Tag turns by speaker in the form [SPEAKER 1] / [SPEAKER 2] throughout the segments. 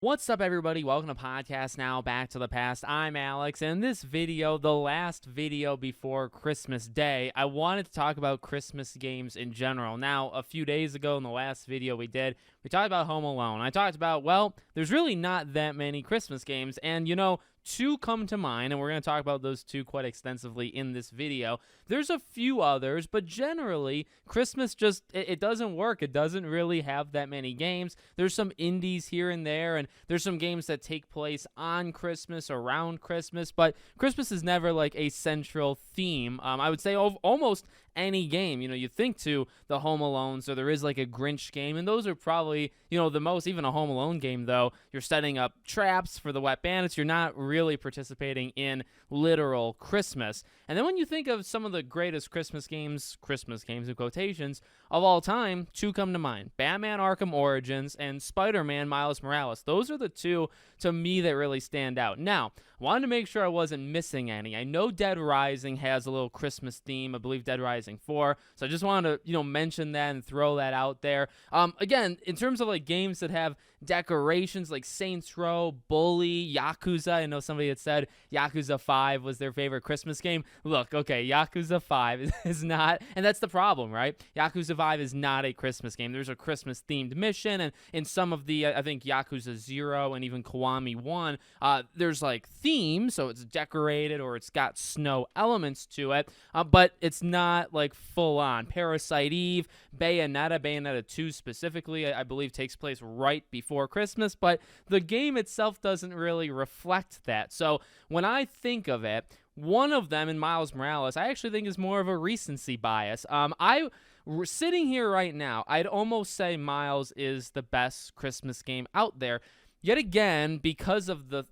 [SPEAKER 1] What's up, everybody? Welcome to Podcast Now, Back to the Past. I'm Alex, and in this video, the last video before Christmas Day, I wanted to talk about Christmas games in general. Now, a few days ago in the last video we talked about Home Alone. I talked about, well, there's really not that many Christmas games, and two come to mind, and we're going to talk about those two quite extensively in this video. There's a few others, but generally, Christmas just, it doesn't work. It doesn't really have that many games. There's some indies here and there, and there's some games that take place on Christmas, around Christmas, but Christmas is never like a central theme. I would say of almost any game. You think to the Home Alone, so there is like a Grinch game, and those are probably, the most. Even a Home Alone game, though, you're setting up traps for the wet bandits. You're not really participating in literal Christmas. And then when you think of some of the greatest Christmas games in quotations, of all time, two come to mind: Batman Arkham Origins and Spider-Man Miles Morales. Those are the two, to me, that really stand out. Now, I wanted to make sure I wasn't missing any. I know Dead Rising has a little Christmas theme. I believe Dead Rising 4. So I just wanted to, mention that and throw that out there. Again, in terms of like games that have decorations like Saints Row, Bully, Yakuza. I know somebody had said Yakuza 5 was their favorite Christmas game. Look, okay, Yakuza 5 is not, and that's the problem, right? Yakuza 5 is not a Christmas game. There's a Christmas themed mission, and in some of the, I think Yakuza 0 and even Kiwami 1, there's like themes, so it's decorated or it's got snow elements to it, but it's not like full on. Parasite Eve, Bayonetta 2 specifically, I believe takes place right before Christmas, but the game itself doesn't really reflect that. So when I think of it, one of them in Miles Morales, I actually think is more of a recency bias. Sitting here right now, I'd almost say Miles is the best Christmas game out there. Yet again, because of the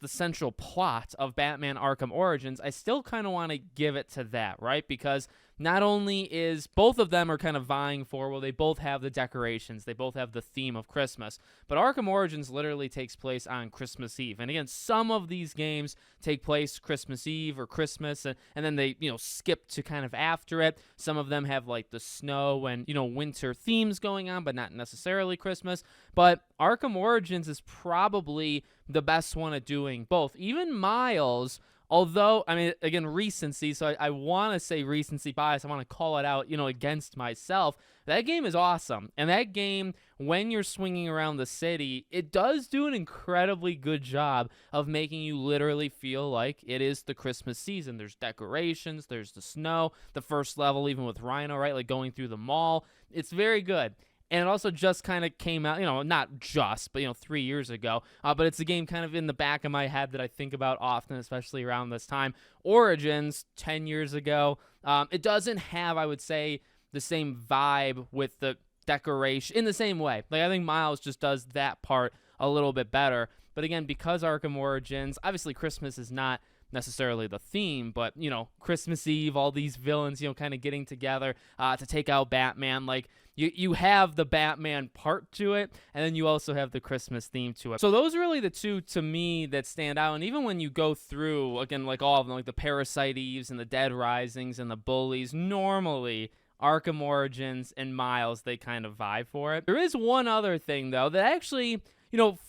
[SPEAKER 1] central plot of Batman Arkham Origins, I still kind of want to give it to that, right? Because not only is both of them are kind of vying for, well, they both have the decorations, they both have the theme of Christmas, but Arkham Origins literally takes place on Christmas Eve. And again, some of these games take place Christmas Eve or Christmas, and then they, skip to kind of after it. Some of them have like the snow and, winter themes going on, but not necessarily Christmas. But Arkham Origins is probably the best one at doing both. Even Miles, although, again, recency, so I want to say recency bias. I want to call it out, against myself. That game is awesome. And that game, when you're swinging around the city, it does do an incredibly good job of making you literally feel like it is the Christmas season. There's decorations, there's the snow, the first level, even with Rhino, right? Like going through the mall. It's very good. And it also just kind of came out, not just, but, 3 years ago. But it's a game kind of in the back of my head that I think about often, especially around this time. Origins, 10 years ago. It doesn't have, I would say, the same vibe with the decoration in the same way. Like, I think Miles just does that part a little bit better. But again, because Arkham Origins, obviously Christmas is not necessarily the theme, but, Christmas Eve, all these villains, kind of getting together to take out Batman. Like, you have the Batman part to it, and then you also have the Christmas theme to it. So those are really the two, to me, that stand out. And even when you go through, again, like all of them, like the Parasite Eves and the Dead Risings and the Bullies, normally Arkham Origins and Miles, they kind of vie for it. There is one other thing, though, that actually,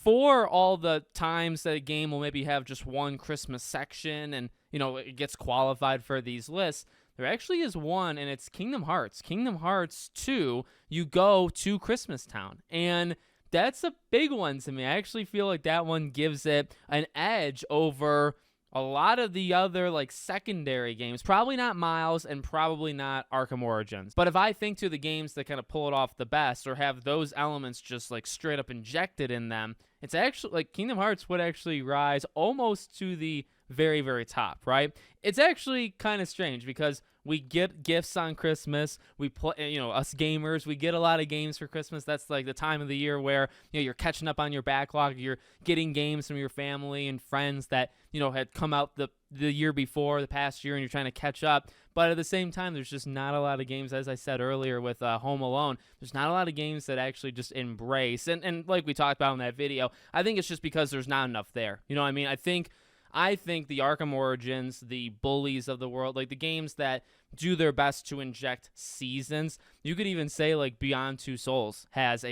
[SPEAKER 1] for all the times that a game will maybe have just one Christmas section and, it gets qualified for these lists, there actually is one, and it's Kingdom Hearts. Kingdom Hearts 2, you go to Christmas Town, and that's a big one to me. I actually feel like that one gives it an edge over a lot of the other, like, secondary games. Probably not Miles and probably not Arkham Origins. But if I think to the games that kind of pull it off the best or have those elements just, like, straight up injected in them, it's actually, like, Kingdom Hearts would actually rise almost to the very, very top, right? It's actually kind of strange because we get gifts on Christmas. We play, us gamers, we get a lot of games for Christmas. That's like the time of the year where, you're catching up on your backlog. You're getting games from your family and friends that, had come out the year before, the past year, and you're trying to catch up. But at the same time, there's just not a lot of games, as I said earlier with Home Alone, there's not a lot of games that actually just embrace. And like we talked about in that video, I think it's just because there's not enough there. I think I think the Arkham Origins, the Bullies of the world, like the games that do their best to inject seasons. You could even say like Beyond Two Souls has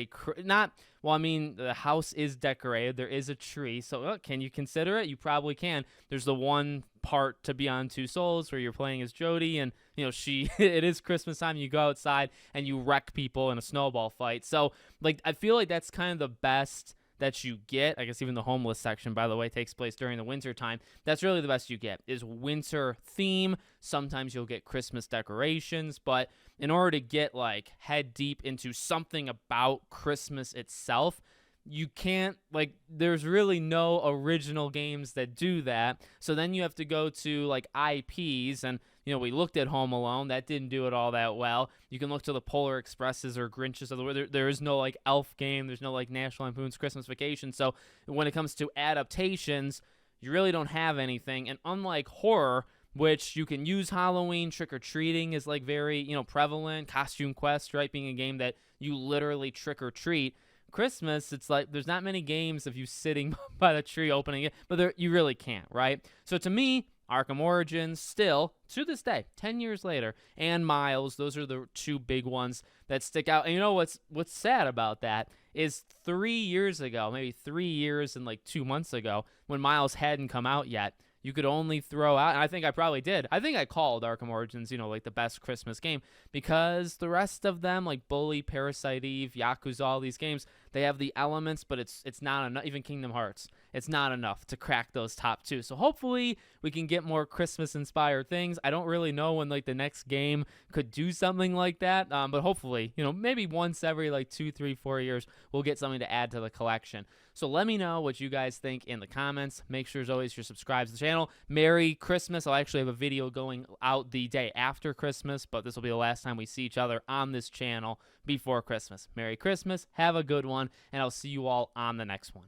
[SPEAKER 1] not. Well, I mean, the house is decorated. There is a tree. So can you consider it? You probably can. There's the one part to Beyond Two Souls where you're playing as Jodie, and it is Christmas time. You go outside and you wreck people in a snowball fight. So like I feel like that's kind of the best that you get. I guess even the homeless section, by the way, takes place during the winter time. That's really the best you get is winter theme. Sometimes you'll get Christmas decorations, but in order to get like head deep into something about Christmas itself, you can't, like, there's really no original games that do that. So then you have to go to like IPs, and we looked at Home Alone. That didn't do it all that well. You can look to the Polar Expresses or Grinches of the world. There is no like Elf game. There's no like National Lampoon's Christmas Vacation. So when it comes to adaptations, you really don't have anything. And unlike horror, which you can use Halloween, trick-or-treating is like very, prevalent. Costume Quest, right, being a game that you literally trick-or-treat. Christmas, it's like there's not many games of you sitting by the tree opening it, but you really can't, right? So to me, Arkham Origins still, to this day, 10 years later, and Miles, those are the two big ones that stick out. And you know what's sad about that is 3 years ago, maybe 3 years and like 2 months ago, when Miles hadn't come out yet, you could only throw out, and I think I probably did. I think I called Arkham Origins, like the best Christmas game, because the rest of them, like Bully, Parasite Eve, Yakuza, all these games, they have the elements, but it's not enough. Even Kingdom Hearts, it's not enough to crack those top two. So hopefully we can get more Christmas-inspired things. I don't really know when like the next game could do something like that, but hopefully, maybe once every like 2, 3, 4 years, we'll get something to add to the collection. So let me know what you guys think in the comments. Make sure, as always, you're subscribed to the channel. Merry Christmas. I'll actually have a video going out the day after Christmas, but this will be the last time we see each other on this channel before Christmas. Merry Christmas. Have a good one, and I'll see you all on the next one.